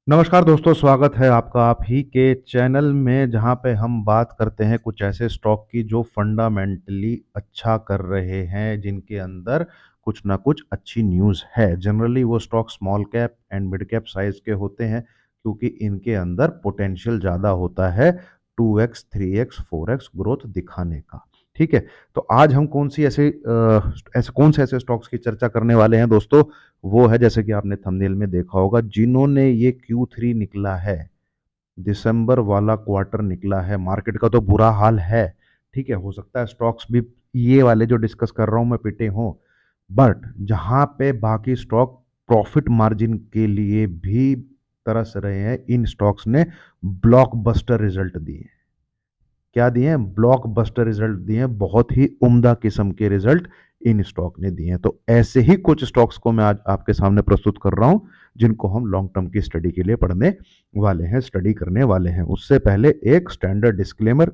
नमस्कार दोस्तों, स्वागत है आपका आप ही के चैनल में जहां पे हम बात करते हैं कुछ ऐसे स्टॉक की जो फंडामेंटली अच्छा कर रहे हैं, जिनके अंदर कुछ ना कुछ अच्छी न्यूज़ है। जनरली वो stock small cap and mid cap size के होते हैं क्योंकि इनके अंदर पोटेंशियल ज़्यादा होता है 2x 3x 4x ग्रोथ दिखाने का। ठीक है। तो आज हम कौन से ऐसे स्टॉक्स की चर्चा करने वाले हैं दोस्तों। वो है, जैसे कि आपने थंबनेल में देखा होगा, जिन्होंने ये Q3 निकला है, दिसंबर वाला क्वार्टर निकला है, मार्केट का तो बुरा हाल है। ठीक है, हो सकता है स्टॉक्स भी ये वाले जो डिस्कस कर रहा हूं मैं पिटे हों, बट जहां पे बाकी स्टॉक प्रॉफिट मार्जिन के लिए भी तरस रहे हैं, इन स्टॉक्स ने ब्लॉकबस्टर रिजल्ट दिए। क्या दिए हैं? ब्लॉकबस्टर रिजल्ट दिए हैं, बहुत ही उम्दा किस्म के रिजल्ट इन स्टॉक ने दिए हैं। तो ऐसे ही कुछ स्टॉक्स को मैं आज आपके सामने प्रस्तुत कर रहा हूं, जिनको हम लॉन्ग टर्म की स्टडी के लिए पढ़ने वाले हैं, स्टडी करने वाले हैं। उससे पहले एक स्टैंडर्ड डिस्क्लेमर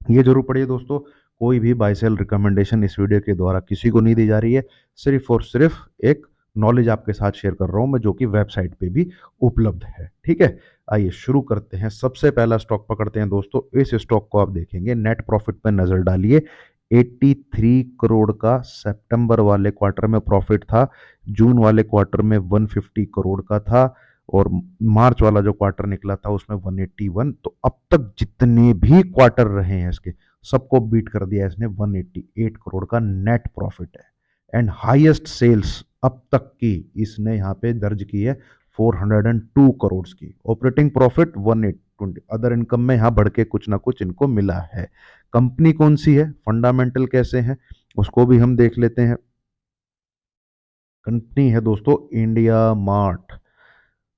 ये जरूर पढ़िए दोस्तों। कोई भी बाय सेल रिकमेंडेशन इस वीडियो के द्वारा किसी को नहीं दी जा रही है। सिर्फ और सिर्फ एक नॉलेज आपके साथ शेयर कर रहा हूं मैं, जो कि वेबसाइट पे भी उपलब्ध है। ठीक है, आइए शुरू करते हैं। सबसे पहला स्टॉक पकड़ते हैं दोस्तों। इस स्टॉक को आप देखेंगे, नेट प्रॉफिट पर नजर डालिए। 83 करोड़ का सितंबर वाले क्वार्टर में प्रॉफिट था, जून वाले क्वार्टर में 150 करोड़ का था, और मार्च वाला जो क्वार्टर निकला था उसमें 181। तो अब तक जितने भी क्वार्टर रहे हैं इसके, सबको बीट कर दिया इसने। 188 करोड़ का नेट प्रॉफिट है एंड हाईएस्ट सेल्स अब तक की इसने यहाँ पे दर्ज की है, 402 करोड़ की। Operating profit 120। अदर इनकम में यहाँ बढ़ के कुछ ना कुछ इनको मिला है। कंपनी कौन सी है, फंडामेंटल कैसे हैं, उसको भी हम देख लेते हैं। कंपनी है दोस्तों इंडिया मार्ट।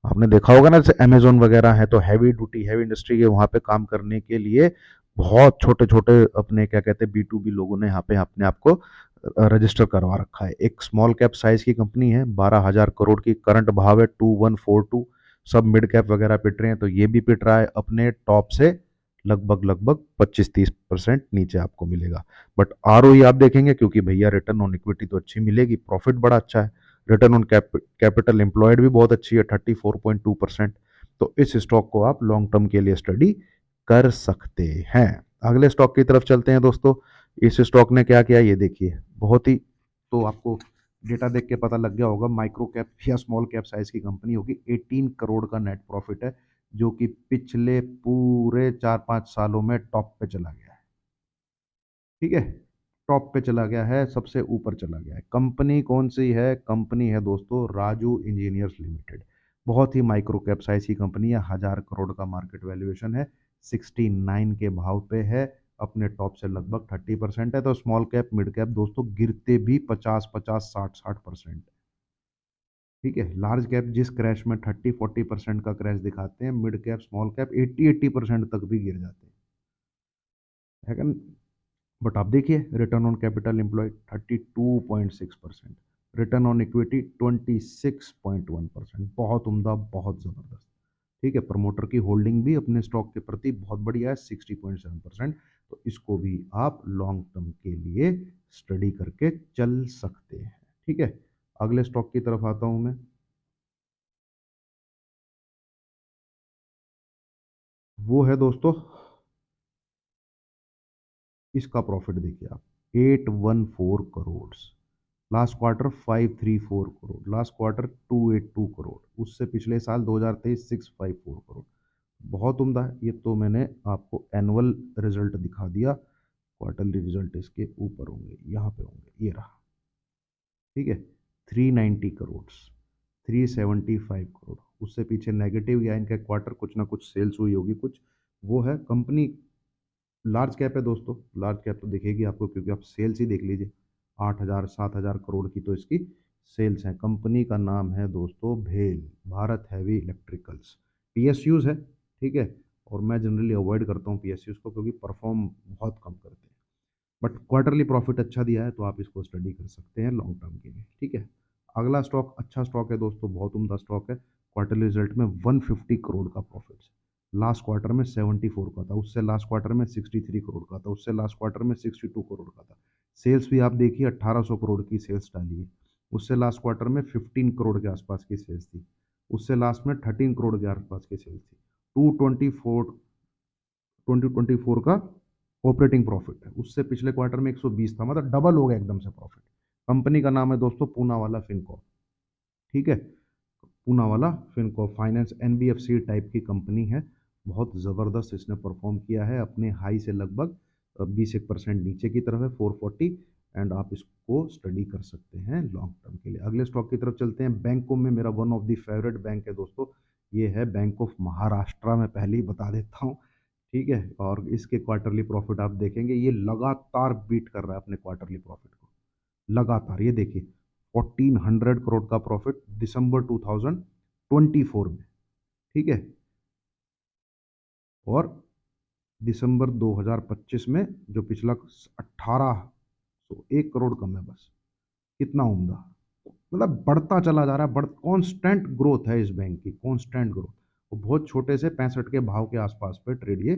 आपने देखा होगा ना, जैसे अमेजोन वगैरह है, तो हैवी ड्यूटी हैवी इंडस्ट्री के वहां पे काम करने के लिए बहुत छोटे छोटे अपने क्या कहते हैं B2B लोगों ने यहाँ पे अपने आप को रजिस्टर करवा रखा है। एक स्मॉल कैप साइज की कंपनी है, 12,000 करोड़ की करंट भाव है 2142। सब मिड कैप वगैरह पिट रहे हैं, तो ये भी पिट रहा है अपने टॉप से लगभग लगभग 25-30% नीचे आपको मिलेगा। बट ROE आप देखेंगे, क्योंकि भैया रिटर्न ऑन इक्विटी तो अच्छी मिलेगी, प्रॉफिट बड़ा अच्छा है, रिटर्न ऑन कैपिटल एम्प्लॉयड भी बहुत अच्छी है 34.2%। तो इस स्टॉक को आप लॉन्ग टर्म के लिए स्टडी कर सकते हैं। अगले स्टॉक की तरफ चलते हैं दोस्तों। इस स्टॉक ने क्या किया ये देखिए, बहुत ही, तो आपको डेटा देख के पता लग गया होगा, माइक्रो कैप या स्मॉल कैप साइज की कंपनी होगी। 18 करोड़ का नेट प्रॉफिट है, जो कि पिछले पूरे 4-5 सालों में टॉप पे चला गया है। ठीक है, टॉप पे चला गया है, सबसे ऊपर चला गया है। कंपनी कौन सी है? कंपनी है दोस्तों राजू इंजीनियर्स लिमिटेड। बहुत ही माइक्रो कैप साइज की कंपनी है, 1,000 करोड़ का मार्केट वैल्यूएशन है, 69 के भाव पे है, अपने टॉप से लगभग 30% है। तो स्मॉल कैप मिड कैप दोस्तों गिरते भी 50-50 60-60%। ठीक है, लार्ज कैप जिस क्रैश में 30-40% का क्रैश दिखाते हैं, मिड कैप स्मॉल कैप 80-80% तक भी गिर जाते हैं, है क्या? बट आप देखिए, return on capital employed 32.6%, return on equity 26.1%। बहुत उम्दा, बहुत ज़बरदस्त। ठीक है, प्रमोटर की होल्डिंग भी अपने स्टॉक के प्रति बहुत बढ़िया है, 60.7%। तो इसको भी आप लॉन्ग टर्म के लिए स्टडी करके चल सकते हैं। ठीक है, अगले स्टॉक की तरफ आता हूं मैं। वो है दोस्तों, इसका प्रॉफिट देखिए आप, 814 crore. Last quarter 534 crore, last quarter 282 crore, उससे पिछले साल 2023 654 करोड़। बहुत उम्दा है। ये तो मैंने आपको एनुअल रिजल्ट दिखा दिया, क्वार्टरली रिजल्ट इसके ऊपर होंगे, यहाँ पे होंगे, ये रहा। ठीक है, 390 करोड़, 375 करोड़, उससे पीछे नेगेटिव या इनका क्वार्टर कुछ ना कुछ सेल्स हुई होगी कुछ, वो है कंपनी। लार्ज कैप है दोस्तों, लार्ज कैप तो दिखेगी आपको, क्योंकि आप सेल्स ही देख लीजिए, 8,000 7,000 करोड़ की तो इसकी सेल्स है। कंपनी का नाम है दोस्तों भेल, भारत हैवी इलेक्ट्रिकल्स। PSUs है। ठीक है, और मैं जनरली अवॉइड करता हूँ PSUs को, क्योंकि परफॉर्म बहुत कम करते हैं। बट क्वार्टरली प्रॉफिट अच्छा दिया है, तो आप इसको स्टडी कर सकते हैं लॉन्ग टर्म के लिए। ठीक है, अगला स्टॉक अच्छा स्टॉक है दोस्तों, बहुत उम्दा स्टॉक है। क्वार्टरली रिजल्ट में 150 करोड़ का प्रॉफिट, लास्ट क्वार्टर में 74 का था, उससे लास्ट क्वार्टर में 63 करोड़ का था, उससे लास्ट क्वार्टर में 62 करोड़ का था। सेल्स भी आप देखिए, 1800 करोड़ की सेल्स डाली है, उससे लास्ट क्वार्टर में 15 करोड़ के आसपास की सेल्स थी। उससे लास्ट में 13 करोड़ के आसपास की सेल थी। 2024 का ऑपरेटिंग प्रॉफिट है, उससे पिछले क्वार्टर में 120 था, मतलब डबल हो गया एकदम से प्रॉफिट। कंपनी का नाम है दोस्तों पूनावाला फिनकॉर्प, ठीक है। Poonawalla Fincorp finance NBFC type की कंपनी है। बहुत ज़बरदस्त इसने परफॉर्म किया है, अपने हाई से लगभग 20% नीचे की तरफ है, 440। एंड आप इसको स्टडी कर सकते हैं लॉन्ग टर्म के लिए। अगले स्टॉक की तरफ चलते हैं। बैंकों में मेरा one of the favourite bank है दोस्तों, ये है बैंक ऑफ महाराष्ट्र। मैं पहले ही बता देता हूँ, ठीक है। और इसके क्वार्टरली प्रॉफिट आप देखेंगे, ये लगातार बीट कर रहा है अपने क्वार्टरली प्रॉफिट को, लगातार। ये देखिए 1400 करोड़ का प्रॉफिट दिसंबर 2024 में, ठीक है। और दिसंबर 2025 में जो पिछला 1801 करोड़ कम है बस। कितना उम्दा, मतलब बढ़ता चला जा रहा है, कांस्टेंट ग्रोथ है इस बैंक की, कांस्टेंट ग्रोथ। वो बहुत छोटे से 65 के भाव के आसपास पे ट्रेड ये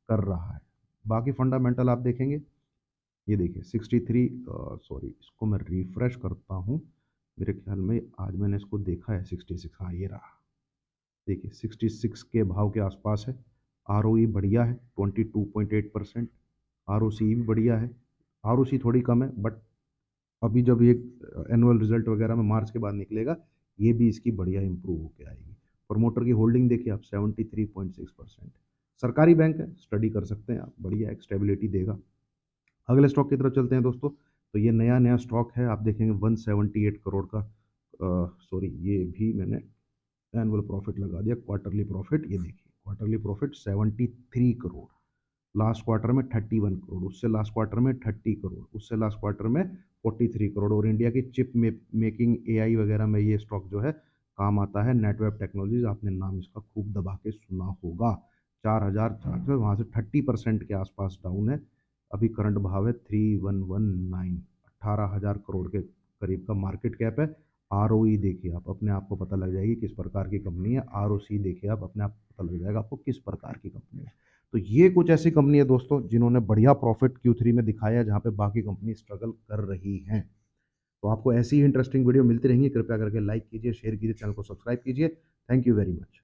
कर रहा है। बाकी फंडामेंटल आप देखेंगे, ये देखिए 63, सॉरी इसको मैं रिफ्रेश करता हूँ। मेरे ख्याल में आज मैंने इसको देखा है 66, हाँ ये रहा। देखिए 66 के भाव के आसपास है। आरओई बढ़िया है 22.8%। आरओसी भी बढ़िया है। आरओसी थोड़ी कम है, बट अभी जब ये एनुअल रिजल्ट वगैरह में मार्च के बाद निकलेगा, ये भी इसकी बढ़िया इंप्रूव होकर आएगी। प्रमोटर की होल्डिंग देखिए आप 73.6%। सरकारी बैंक है, स्टडी कर सकते हैं आप, बढ़िया एक स्टेबिलिटी देगा। अगले स्टॉक की तरफ चलते हैं दोस्तों। तो ये नया नया स्टॉक है, आप देखेंगे 178 करोड़ का, सॉरी ये भी मैंने एनुअल प्रॉफिट लगा दिया, क्वार्टरली प्रॉफिट ये देखिए, quarterly profit 73 crore. Last quarter में 31 करोड़, उससे लास्ट क्वार्टर में 30 करोड़, उससे लास्ट क्वार्टर में 43 करोड़। और इंडिया की चिप मेकिंग एआई वगैरह में ये स्टॉक जो है काम आता है। नेटवेब टेक्नोलॉजीज, आपने नाम इसका खूब दबा के सुना होगा। 4004 वहाँ से 30% के आसपास डाउन है। अभी करंट भाव है 3119, 18,000 करोड़ के करीब का मार्केट कैप है। आरओई देखिए आप, अपने आप को पता लग जाएगी किस प्रकार की कंपनी है। आरओसी देखिए आप, अपने आप को पता लग जाएगा आपको किस प्रकार की कंपनी है। तो ये कुछ ऐसी कंपनी है दोस्तों जिन्होंने बढ़िया प्रॉफिट Q3 में दिखाया है, जहाँ पे बाकी कंपनी स्ट्रगल कर रही हैं। तो आपको ऐसी ही इंटरेस्टिंग वीडियो मिलती रहेंगी। कृपया करके लाइक कीजिए, शेयर कीजिए, चैनल को सब्सक्राइब कीजिए। Thank you very much.